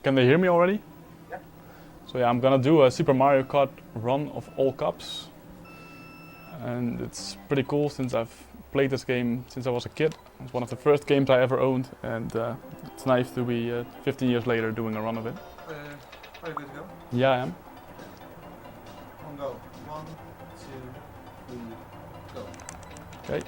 Can they hear me already? Yeah. So yeah, I'm gonna do a Super Mario Kart run of all cups. And it's pretty cool since I've played this game since I was a kid. It's one of the first games I ever owned, and it's nice to be 15 years later doing a run of it. Are you good to go? Yeah, I am. On go. 1, 2, 3, go. Okay.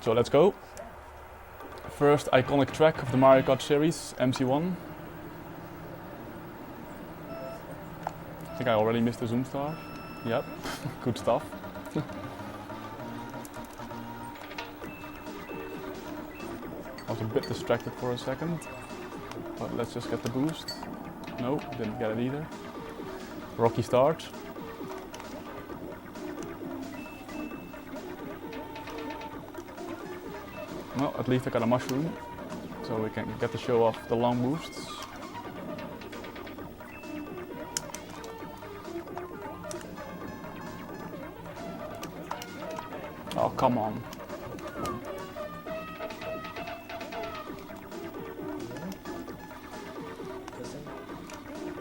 So let's go. First iconic track of the Mario Kart series, MC1. I think I already missed the zoom star. Yep, good stuff. I was a bit distracted for a second, but let's just get the boost. No, didn't get it either. Rocky start. Well, at least I got a mushroom, so we can get to show off the long boosts. Oh, come on.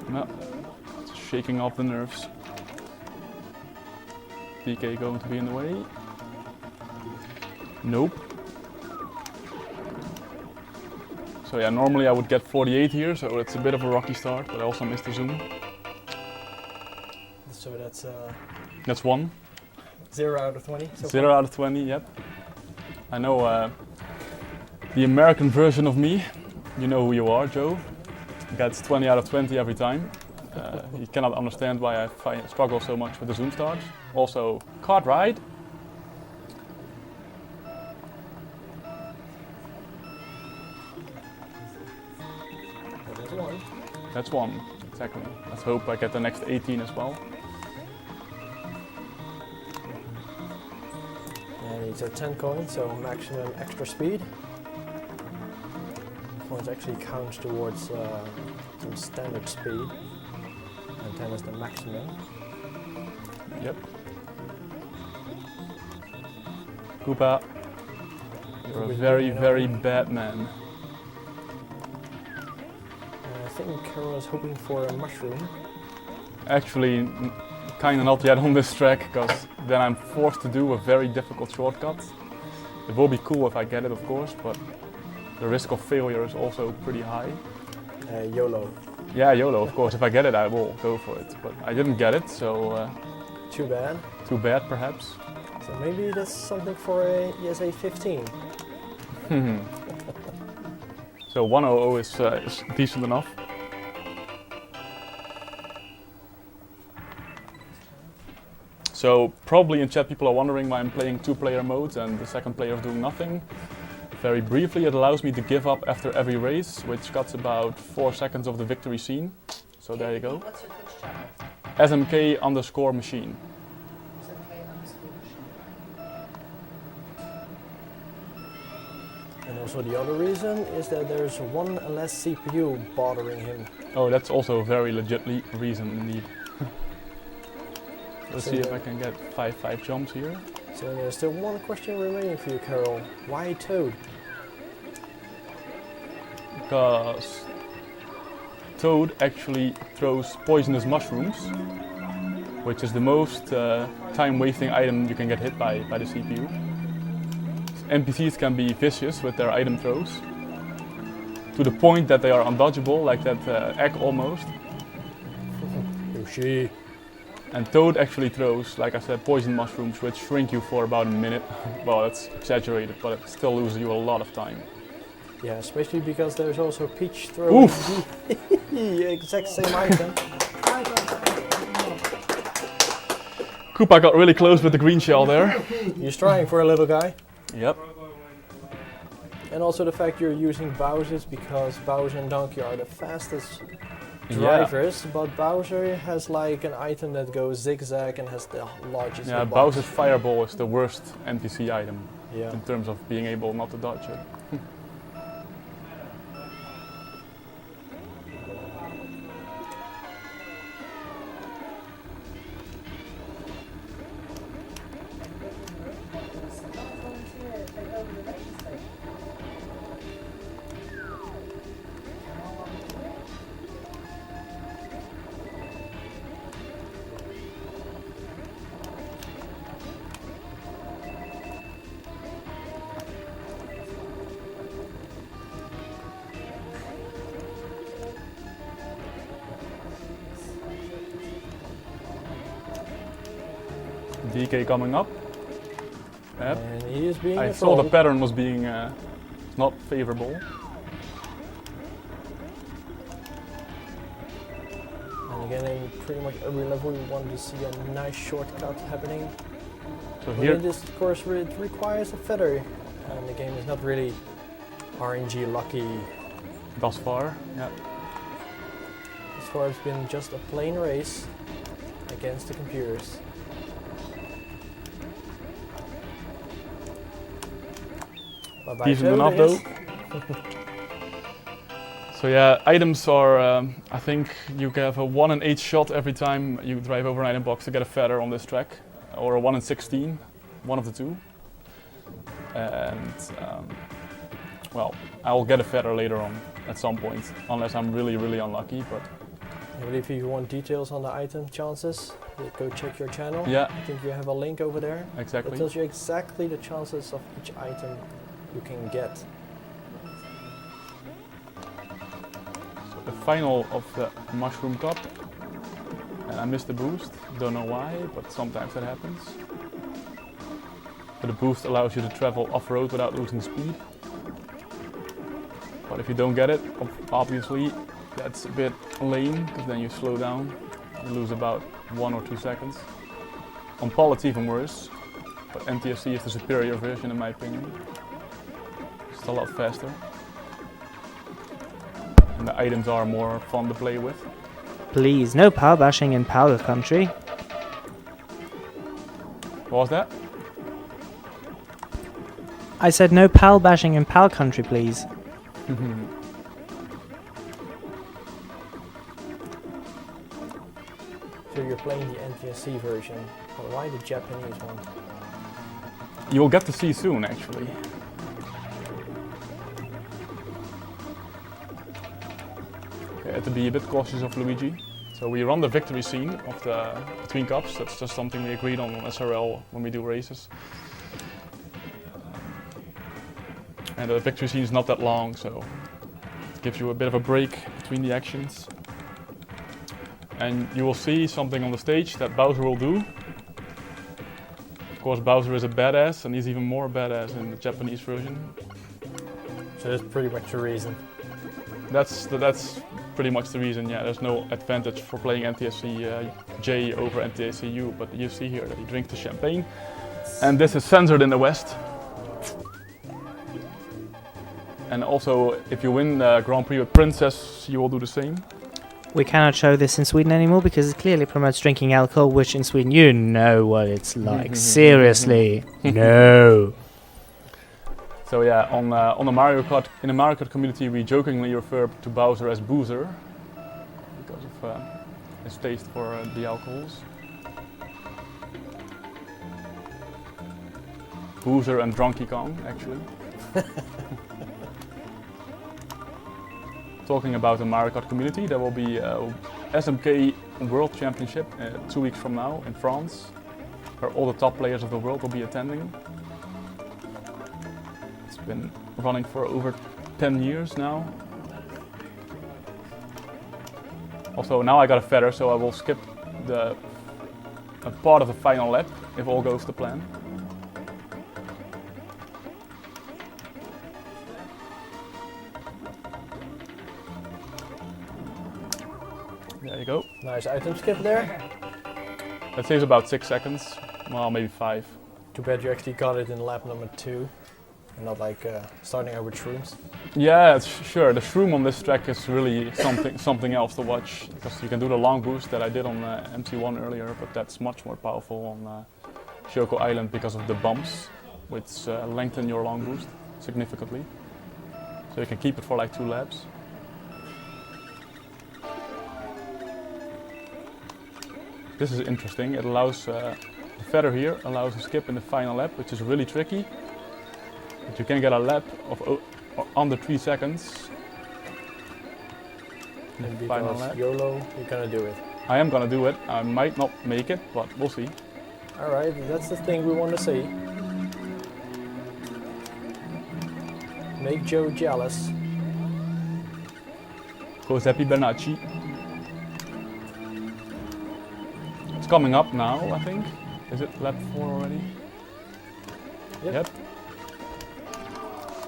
No, it's shaking off the nerves. DK going to be in the way? Nope. So yeah, normally I would get 48 here, so it's a bit of a rocky start, but I also missed the zoom. So That's 1. 0 out of 20. So 0 out of 20, yep. I know the American version of me. You know who you are, Joe. Gets 20 out of 20 every time. You cannot understand why I struggle so much with the zoom starts. Also, kart ride. That's 1. That's 1, exactly. Let's hope I get the next 18 as well. And it's a 10 coins, so maximum extra speed. Coins actually counts towards some standard speed, and 10 is the maximum. Yep. Koopa, you're a very, very bad man. I think Carol is hoping for a mushroom. Actually, kinda not yet on this track, because then I'm forced to do a very difficult shortcut. It will be cool if I get it, of course, but the risk of failure is also pretty high. YOLO. Yeah, YOLO, of course. If I get it, I will go for it. But I didn't get it, so Too bad. too bad, perhaps. So maybe that's something for a ESA 15. So 100 is decent enough. So probably in chat people are wondering why I'm playing 2-player modes and the second player is doing nothing. Very briefly, it allows me to give up after every race, which cuts about 4 seconds of the victory scene. So there you go. What's your Twitch channel? SMK_machine. And also the other reason is that there's one less CPU bothering him. Oh, that's also a very legit reason indeed. Let's see if I can get 5 jumps here. So there's still one question remaining for you, Carol. Why Toad? Because Toad actually throws poisonous mushrooms, which is the most time-wasting item you can get hit by the CPU. NPCs can be vicious with their item throws, to the point that they are undodgeable, like that egg almost. Yoshi. And Toad actually throws, like I said, poison mushrooms, which shrink you for about a minute. Well, that's exaggerated, but it still loses you a lot of time. Yeah, especially because there's also Peach throwing Oof. the exact same item. Koopa got really close with the green shell there. He's trying for a little guy. Yep. And also the fact you're using Bowser's, because Bowser and Donkey are the fastest Yeah. drivers, but Bowser has like an item that goes zigzag and has the largest Yeah, hitbox. Bowser's Fireball is the worst NPC item Yeah. in terms of being able not to dodge it. DK coming up. Yep. And he is being I saw the trolled. pattern was being not favorable. And again, in pretty much every level, we want to see a nice shortcut happening. So But here, in this course, it requires a feather, and the game is not really RNG lucky. thus far, yeah. As far as it's been just a plain race against the computers. Bye-bye, Decent Toad, enough I though. guess. So yeah, items are, I think you have a 1 in 8 shot every time you drive over an item box to get a feather on this track, or a 1 in 16, one of the two. And well, I'll get a feather later on at some point, unless I'm really, really unlucky. But I believe if you want details on the item chances, go check your channel. yeah, I think you have a link over there. It exactly. tells you exactly the chances of each item you can get. So the final of the Mushroom Cup, and I missed the boost. Don't know why, but sometimes that happens. So the boost allows you to travel off-road without losing speed. But if you don't get it, obviously that's a bit lame, because then you slow down. You lose about 1 or 2 seconds. On pole it's even worse, but NTSC is the superior version in my opinion. It's a lot faster. And the items are more fun to play with. Please, no power bashing in Power Country. What was that? I said no pal bashing in Pal Country, please. So you're playing the NTSC version, or why the Japanese one? You'll get to see soon actually. Okay, I have to be a bit cautious of Luigi. So we run the victory scene of the between cups. That's just something we agreed on SRL when we do races. And the victory scene is not that long, so it gives you a bit of a break between the actions. And you will see something on the stage that Bowser will do. Of course, Bowser is a badass, and he's even more badass in the Japanese version. So that's pretty much the reason. That's pretty much the reason. Yeah, there's no advantage for playing NTSC J over NTSC U, but you see here that he drinks the champagne, and this is censored in the West. And also, if you win the Grand Prix with Princess, you will do the same. We cannot show this in Sweden anymore because it clearly promotes drinking alcohol, which in Sweden you know what it's like. Seriously, no. So yeah, on the Mario Kart, in the Mario Kart community, we jokingly refer to Bowser as Boozer because of his taste for the alcohols. Boozer and Drunky Kong, actually. Talking about the Mario Kart community, there will be SMK World Championship 2 weeks from now in France, where all the top players of the world will be attending. It's been running for over 10 years now. Also, now I got a feather, so I will skip a part of the final lap if all goes to plan. There you go. Nice item skip there. That saves about 6 seconds. Well, maybe 5. Too bad you actually got it in lap number 2, and not like starting out with shrooms. Yeah, sure. The shroom on this track is really something else to watch, because you can do the long boost that I did on MC1 earlier, but that's much more powerful on Shoko Island because of the bumps, which lengthen your long boost significantly. So you can keep it for like 2 laps. This is interesting. It allows the feather here allows a skip in the final lap, which is really tricky. But you can get a lap of under 3 seconds. In And the final because lap. YOLO, you're gonna do it. I am gonna do it. I might not make it, but we'll see. Alright, that's the thing we want to see. Make Joe jealous. Giuseppe Bernacci. It's coming up now, I think. Is it lap 4 already? Yep.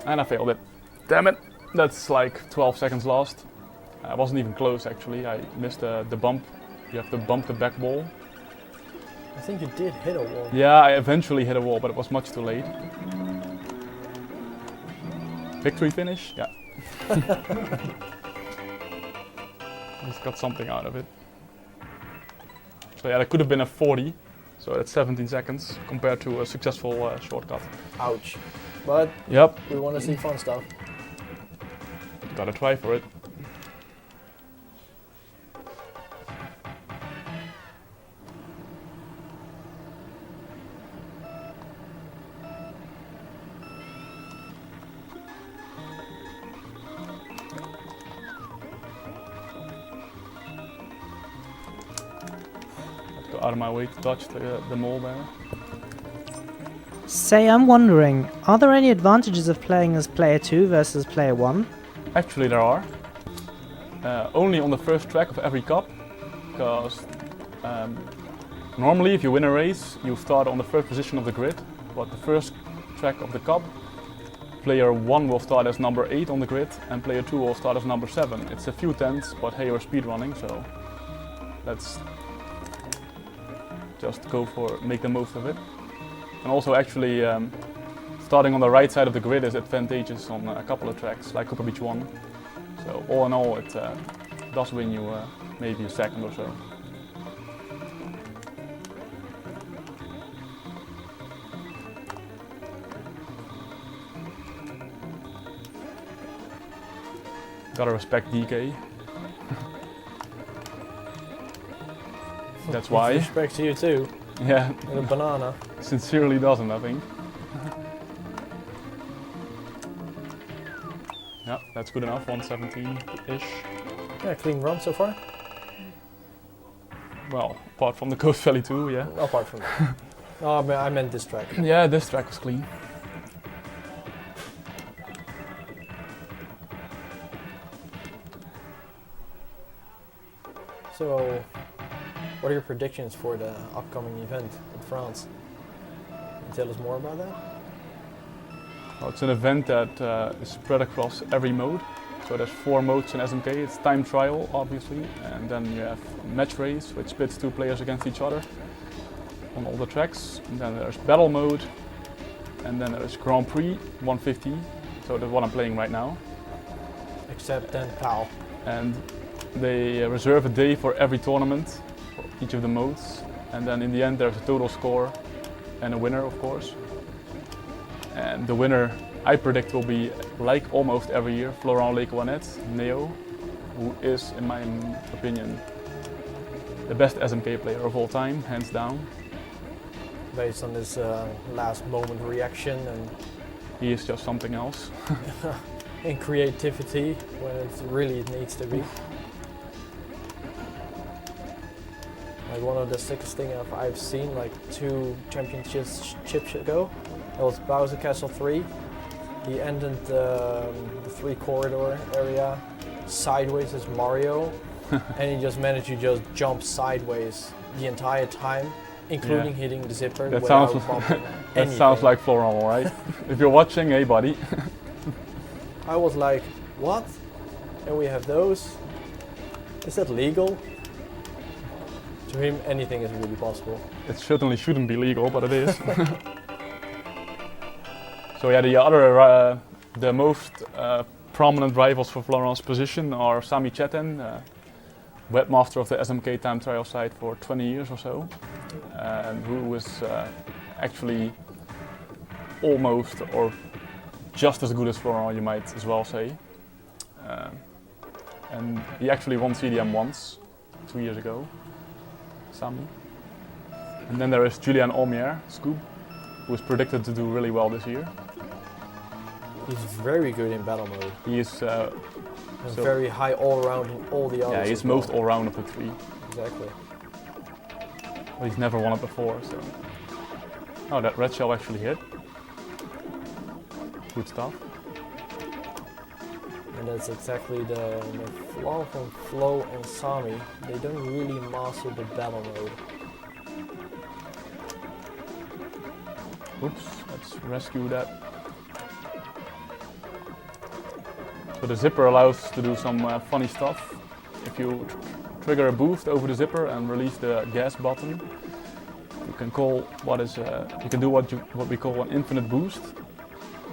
And I failed it. Damn it! That's like 12 seconds lost. I wasn't even close actually. I missed the bump. You have to bump the back wall. I think you did hit a wall. Yeah, I eventually hit a wall, but it was much too late. Victory finish? Yeah. Just got something out of it. So yeah, that could have been a 40. So that's 17 seconds compared to a successful shortcut. Ouch. But Yep. we want to see fun stuff. Gotta try for it. Out of my way to touch the mole there. Say, I'm wondering, are there any advantages of playing as player 2 versus player 1? Actually there are. Only on the first track of every cup, because normally if you win a race you start on the first position of the grid, but the first track of the cup, player 1 will start as number 8 on the grid and player 2 will start as number 7. It's a few tenths, but hey, you're speedrunning, so let's just make the most of it. And also actually starting on the right side of the grid is advantageous on a couple of tracks, like Cooper Beach 1. So all in all it does win you maybe a second or so. Gotta respect DK. That's why. Respect to you too. Yeah. And a banana. Sincerely doesn't, I think. Yeah, that's good enough, 117-ish. Yeah, clean run so far. Well, apart from the Coast Valley 2, yeah. Apart from that. Oh, I meant this track. Yeah, this track was clean. So, what are your predictions for the upcoming event in France? Can you tell us more about that? Well, it's an event that is spread across every mode. So there's 4 modes in SMK. It's time trial, obviously, and then you have match race, which pits 2 players against each other on all the tracks. And then there's battle mode, and then there's Grand Prix 150. So that's what I'm playing right now. Except then PAL. And they reserve a day for every tournament, for each of the modes. And then in the end there's a total score and a winner, of course. And the winner, I predict, will be, like almost every year, Florent Lecoinette, Neo, who is, in my opinion, the best SMK player of all time, hands down. Based on this last moment reaction and He is just something else. in creativity when it really needs to be. Like one of the sickest things I've seen, like 2 championships ago, it was Bowser Castle 3. He ended the 3 corridor area sideways as Mario, and he just managed to just jump sideways the entire time, including hitting the zipper That without sounds bumping that anything. sounds like Florent, right? If you're watching, hey buddy. I was like, what? And we have those? Is that legal? To him, anything is really possible. It certainly shouldn't be legal, but it is. So yeah, the most prominent rivals for Florent's position are Sami Chetan, webmaster of the SMK time trial site for 20 years or so, and who was actually almost or just as good as Florent, you might as well say. And he actually won CDM once, 2 years ago, Sami. And then there is Julian Almier, Scoob, who is predicted to do really well this year. He's very good in battle mode. He is And very high all around in all the others. yeah, he's as well. most all-round of the 3. Exactly. Well, he's never won it before, so. Oh, that red shell actually hit. Good stuff. And that's exactly the flaw from Flo and Sami. They don't really master the battle mode. Oops, let's rescue that. So the zipper allows us to do some funny stuff. If you trigger a boost over the zipper and release the gas button, you can do what we call an infinite boost.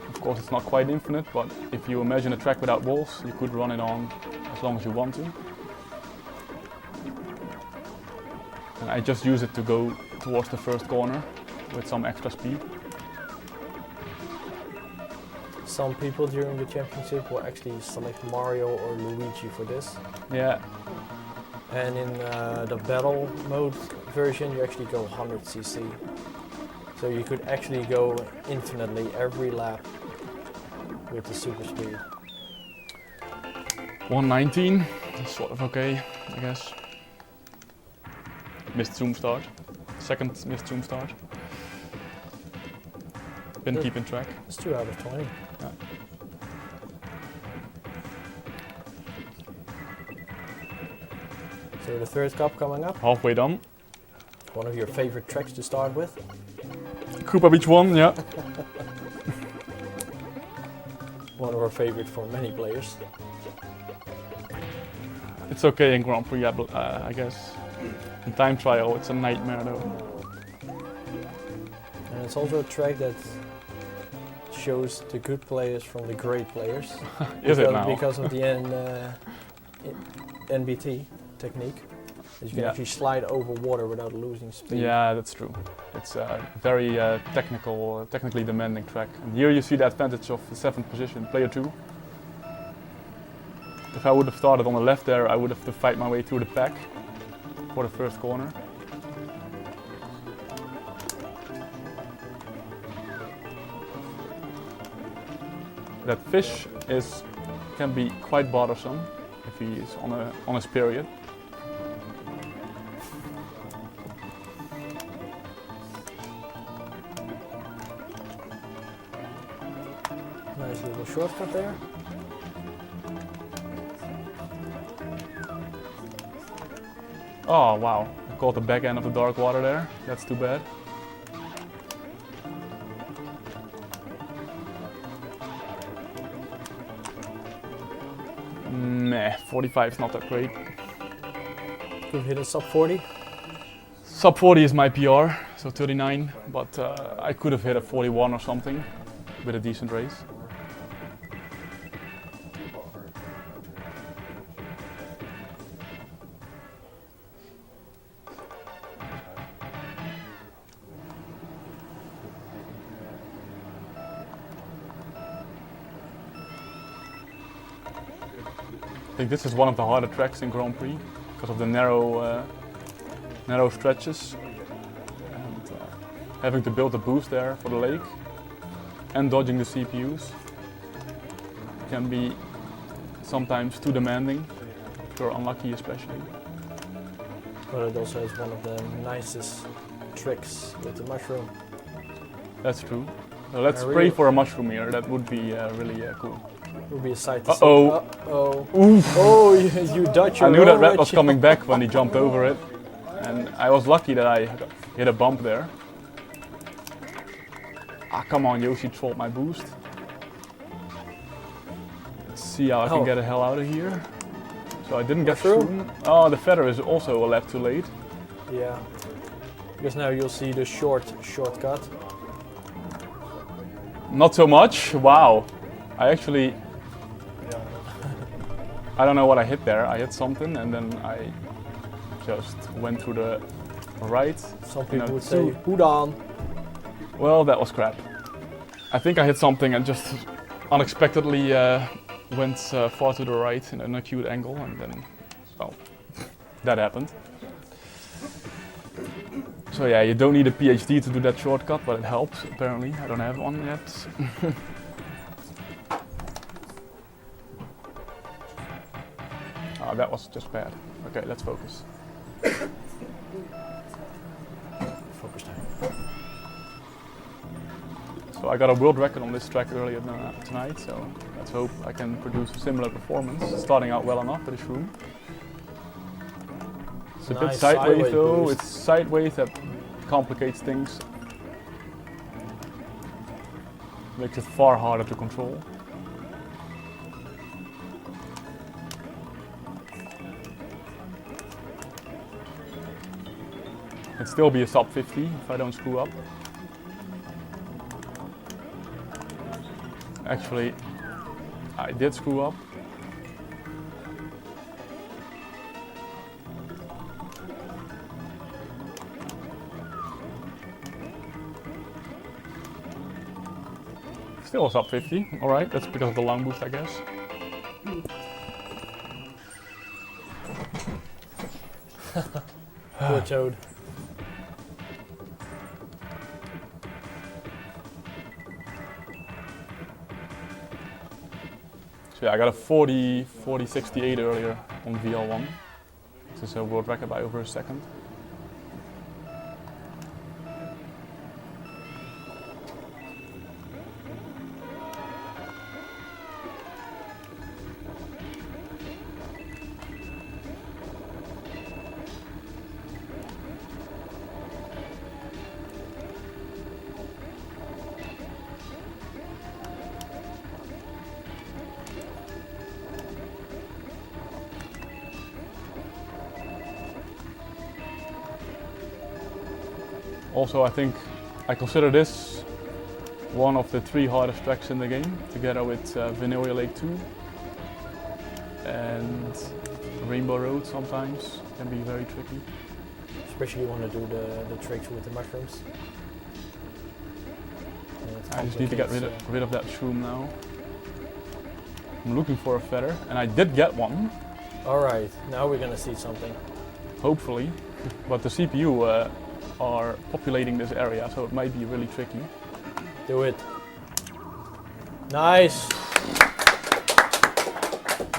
Of course, it's not quite infinite, but if you imagine a track without walls, you could run it on as long as you want to. And I just use it to go towards the first corner with some extra speed. Some people during the championship will actually select Mario or Luigi for this. Yeah. And in the battle mode version, you actually go 100cc. So you could actually go infinitely every lap with the super speed. 119, that's sort of okay, I guess. Missed zoom start. Second missed zoom start. Been keeping track. It's 2 out of 20. Yeah. So the third cup coming up. Halfway done. One of your favorite tracks to start with. Cooper Beach 1, yeah. One of our favorite for many players. It's okay in Grand Prix, I guess. In time trial, it's a nightmare though. And it's also a track that shows the good players from the great players. Is it now? Because of the NBT technique. That you can actually slide over water without losing speed. Yeah, that's true. It's a very technically demanding track. And here you see the advantage of the 7th position, player 2. If I would have started on the left there, I would have to fight my way through the pack for the first corner. That fish can be quite bothersome if he is on his period. Nice little shortcut there. Oh wow, I caught the back end of the dark water there. That's too bad. Meh, 45 is not that great. Could hit a sub 40. Sub 40 is my PR, so 39, but I could have hit a 41 or something with a decent race. I think this is one of the harder tracks in Grand Prix because of the narrow stretches and having to build a boost there for the lake and dodging the CPUs can be sometimes too demanding if you're unlucky especially. But it also has one of the nicest tricks with the mushroom. That's true. So let's pray for a mushroom here, that would be really cool. Would be a sight to see. Uh-oh. Uh-oh. Oof. Oh, you dodged your I knew that rat roll, was coming back when he jumped over it, and I was lucky that I hit a bump there. Ah, come on, Yoshi trolled my boost. Let's see how I can get the hell out of here. So I didn't get through. Oh, the feather is also a lap too late. Yeah, because now you'll see the shortcut. Not so much. Wow. I don't know what I hit there. I hit something and then I just went through the right. Some people would say, "Hoedan?" Well, that was crap. I think I hit something and just unexpectedly went far to the right in an acute angle, and then, well, that happened. So yeah, you don't need a PhD to do that shortcut, but it helps apparently. I don't have one yet. Oh, that was just bad. Okay, let's focus. Focus time. So I got a world record on this track earlier tonight, so let's hope I can produce a similar performance, starting out well enough for the shroom. It's a bit sideways though, boost. it's sideways that complicates things. makes it far harder to control. It'd still be a sub 50 if I don't screw up. Actually, I did screw up. Still a sub 50, alright, that's because of the long boost I guess. Poor Toad. So yeah, I got a 40.68 earlier on VL1. This is a world record by over a second. Also, I consider this one of the 3 hardest tracks in the game, together with Vanilla Lake 2 and Rainbow Road sometimes can be very tricky. Especially you want to do the tricks with the mushrooms. I just need to get rid of that shroom now. I'm looking for a feather, and I did get one. Alright, now we're gonna see something. Hopefully, but the CPU are populating this area, so it might be really tricky. Do it. Nice.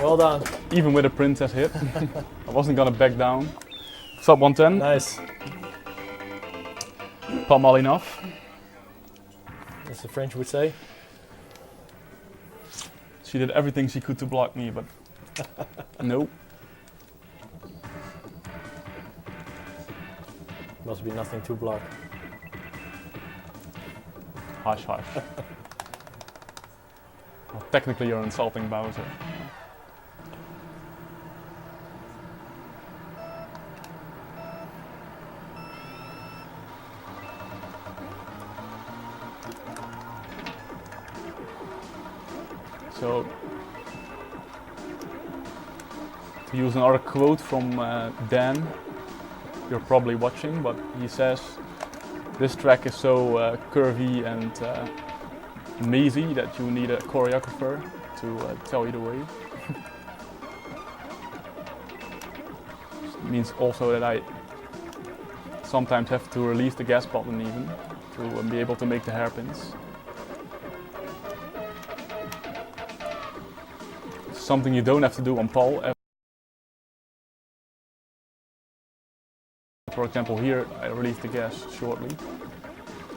Well done. Even with a princess hit, I wasn't gonna back down. Sub 110. Nice. Pas mal enough. As the French would say. She did everything she could to block me, but nope. Must be nothing to block. Hush, hush. Well, technically you're insulting Bowser. So, to use another quote from Dan, you're probably watching, but he says, this track is so curvy and mazy that you need a choreographer to tell you the way. It means also that I sometimes have to release the gas button even to be able to make the hairpins. Something you don't have to do on pole. For example, here I release the gas shortly.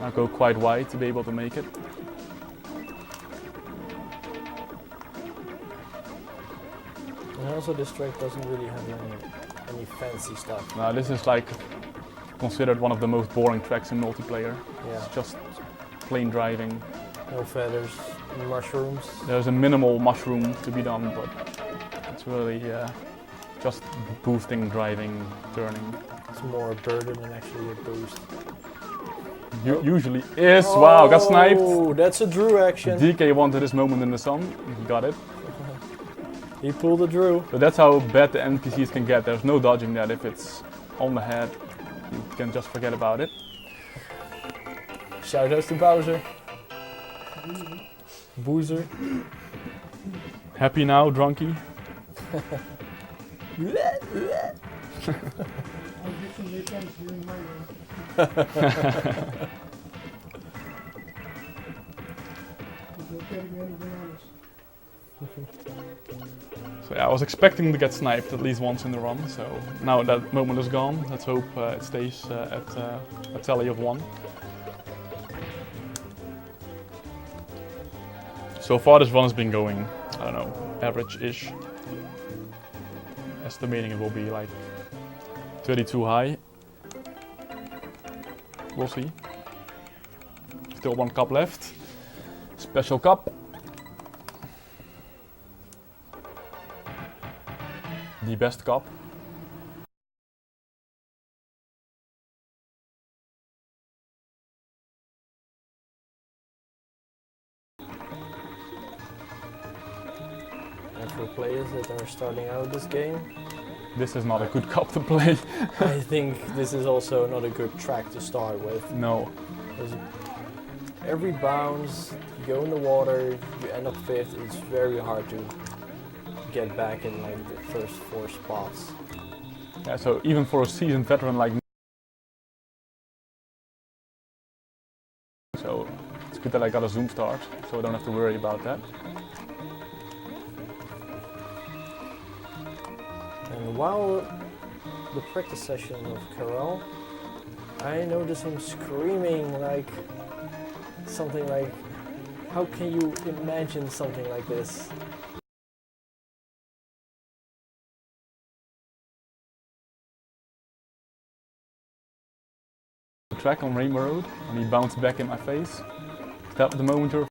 I'll go quite wide to be able to make it. And also this track doesn't really have any fancy stuff. Now this is like considered one of the most boring tracks in multiplayer. Yeah. It's just plain driving. No feathers, mushrooms. There's a minimal mushroom to be done, but it's really just boosting, driving, turning. It's more a burden than actually a boost. Usually is. Wow, got sniped. Oh, that's a Drew action. DK wanted this moment in the sun. He got it. He pulled a Drew. So that's how bad the NPCs can get. There's no dodging that. If it's on the head, you can just forget about it. Shout out to Bowser. Boozer. Happy now, drunkie? So yeah, I was expecting to get sniped at least once in the run, so now that moment is gone. Let's hope it stays at a tally of 1. So far this run has been going, I don't know, average-ish. Estimating it will be like 32 high. We'll see. Still 1 cup left. Special cup. The best cup. And for players that are starting out this game, This is not a good cup to play. I think this is also not a good track to start with. No. Because every bounce, you go in the water, you end up fifth, it's very hard to get back in like the first 4 spots. Yeah, so even for a seasoned veteran like me, so it's good that I got a zoom start, so I don't have to worry about that. And while the practice session of Carell, I noticed him screaming like something like, how can you imagine something like this? The track on Rainbow Road, and he bounced back in my face. Is that the moment you're...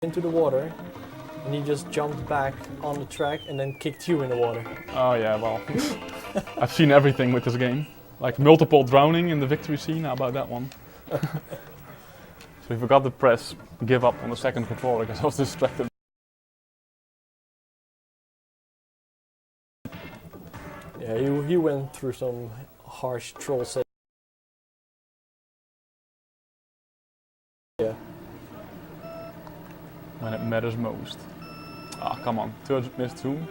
Into the water, and he just jumped back on the track and then kicked you in the water. Oh yeah, well, I've seen everything with this game. Like multiple drowning in the victory scene, how about that one? So we forgot to press give up on the second controller because I was distracted. Yeah, he went through some harsh troll set. Yeah. When it matters most. Ah, come on, third missed zoom.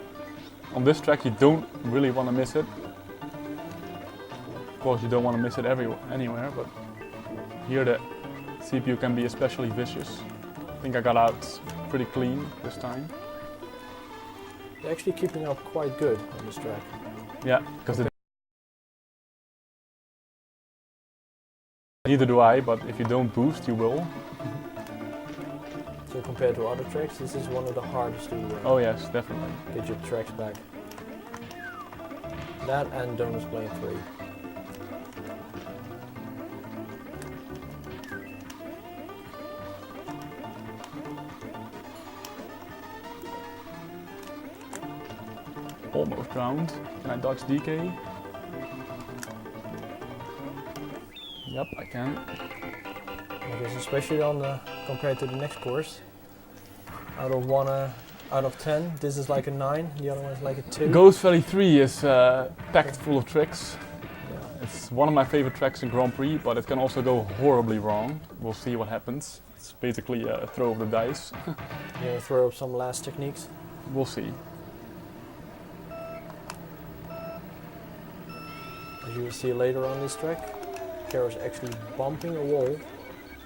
On this track you don't really want to miss it. Of course you don't want to miss it anywhere, but here the CPU can be especially vicious. I think I got out pretty clean this time. You're actually keeping up quite good on this track. Yeah, because neither do I, but if you don't boost you will. So compared to other tracks, this is one of the hardest to Oh yes, definitely. get your tracks back. That and Donuts Plane 3. Almost drowned. Can I dodge DK? Yep, I can. Because especially on the compared to the next course, out of 10, this is like a 9. The other one is like a 2. Ghost Valley 3 is packed full of tricks. Yeah. It's one of my favorite tracks in Grand Prix, but it can also go horribly wrong. We'll see what happens. It's basically a throw of the dice. You gonna throw up some last techniques? We'll see. As you will see later on this track, Karo's actually bumping a wall,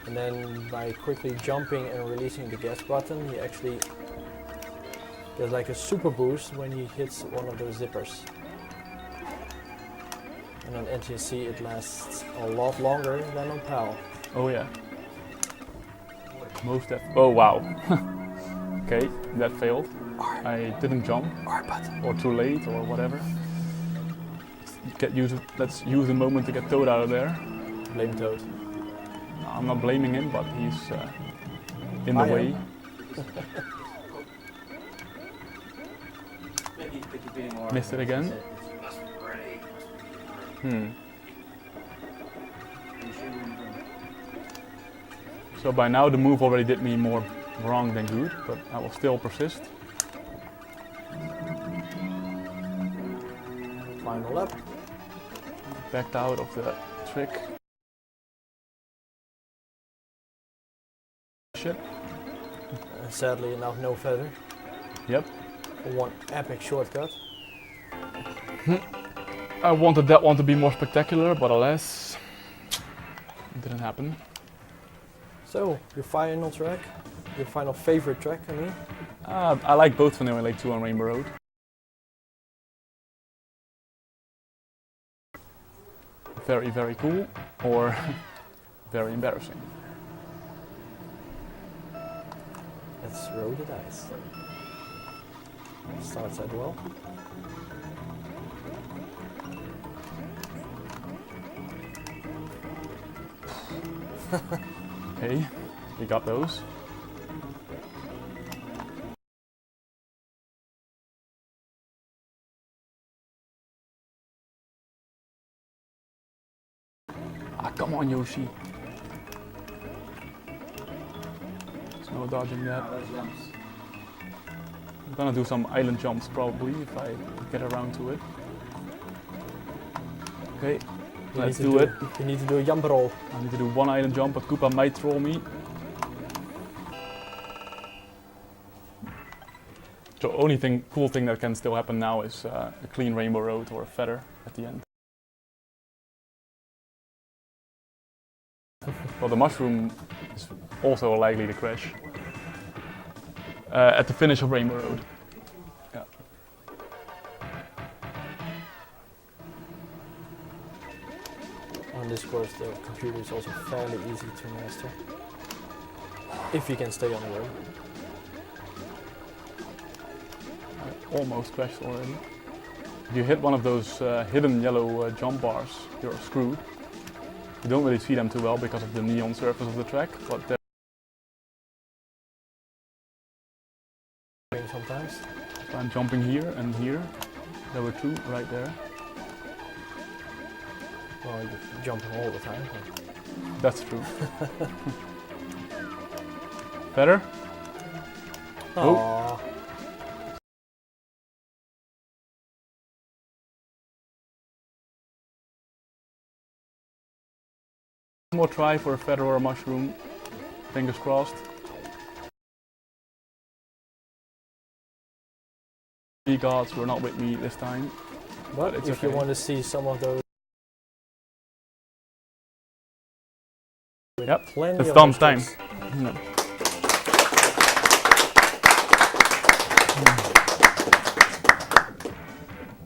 and then by quickly jumping and releasing the gas button, he actually gets like a super boost when he hits one of those zippers. And on NTSC it lasts a lot longer than on PAL. Oh yeah. Oh wow. Okay, that failed. I didn't jump, or too late, or whatever. Let's use the moment to get Toad out of there. Blame Toad. I'm not blaming him, but he's in the I way. Missed it again. So by now the move already did me more wrong than good, but I will still persist. Final lap. Backed out of the trick. Shit. Sadly enough, no feather. Yep. For one epic shortcut. I wanted that one to be more spectacular, but alas, it didn't happen. So, your final track? Your final favorite track, I mean? I like both Vanilla Lake 2 and Rainbow Road. Very, very cool, or very embarrassing. Let's roll the dice. Starts out well. Okay, we got those. Ah, come on, Yoshi. There's no dodging that. I'm gonna do some island jumps probably if I get around to it. Okay, let's do it. You need to do a jump roll. I need to do one island jump, but Koopa might troll me. So only cool thing that can still happen now is a clean rainbow road or a feather at the end. Well, the mushroom is also likely to crash at the finish of Rainbow Road. Yeah. On this course, the computer is also fairly easy to master, if you can stay on the road. I almost crashed already. If you hit one of those hidden yellow jump bars, you're screwed. You don't really see them too well because of the neon surface of the track, but sometimes. So I'm jumping here and here. There were two right there. Well, you're jumping all the time. That's true. Better? Oh. One more try for a feather or a mushroom. Fingers crossed. The gods were not with me this time. But it's if okay. you want to see some of those, Yep, plenty it's of Dom's those time. tricks. No.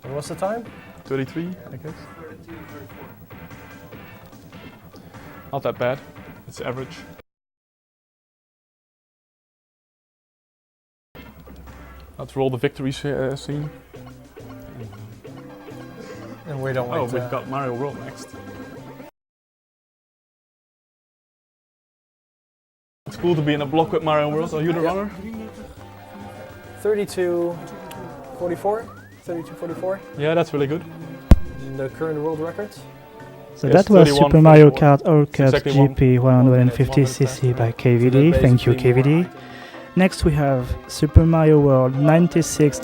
And what's the time? 33, I guess. Not that bad. It's average. Let's roll the victory scene. And we don't Oh, wait. we've got Mario World next. It's cool to be in a block with Mario World. Are you the runner? 32:44. 32:44. Yeah, that's really good. The current world record. So Yes, that was 31, Super Mario 44. Kart All Cups Exactly one. GP150cc by KVD. Thank you, KVD. Next we have Super Mario World 96